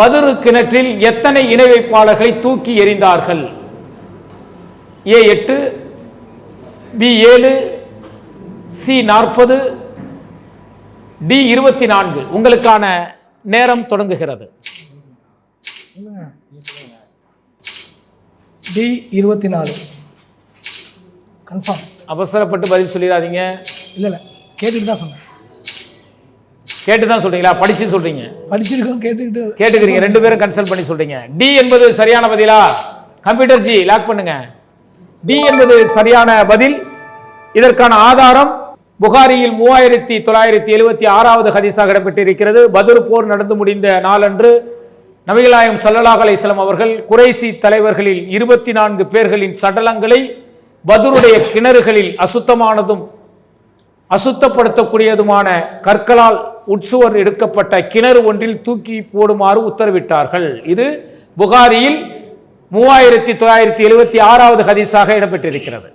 பத்ரு கிணற்றில் எத்தனை இணை வைப்பாளர்களை தூக்கி எறிந்தார்கள்? A 8, B 7, C 40, D 24. உங்களுக்கான நேரம் தொடங்குகிறது. D 24 confirm. அவசரப்பட்டு பதில் சொல்லிடாதீங்க. இல்ல கேட்டுட்டு தான் சொன்னேன். கேட்டு தான் சொல்றீங்களா? படிச்சு சொல்றீங்க? படிச்சிருக்கோம், கேட்டுக்கிறீங்க. ரெண்டு பேரும் கன்சல்ட் பண்ணி சொல்றீங்க. டி என்பது சரியான பதிலா? கம்ப்யூட்டர் ஜி லாக் பண்ணுங்க. டி என்பது சரியான பதில். இதற்கான ஆதாரம் புகாரியில் 3976வது ஹதீஸாக இடம்பெற்றிருக்கிறது. பத்ர் போர் நடந்து முடிந்த நாளன்று நபிகள் நாயகம் ஸல்லல்லாஹு அலைஹி வஸல்லம் அவர்கள் குறைசி தலைவர்களில் 24 பேர்களின் சடலங்களை பத்ருடைய கிணறுகளில் அசுத்தமானதும் அசுத்தப்படுத்தக்கூடியதுமான கற்களால் உட்சுவர் எடுக்கப்பட்ட கிணறு ஒன்றில் தூக்கி போடுமாறு உத்தரவிட்டார்கள். இது புகாரியில் 3976வது ஹதீஸாக இடம்பெற்றிருக்கிறது.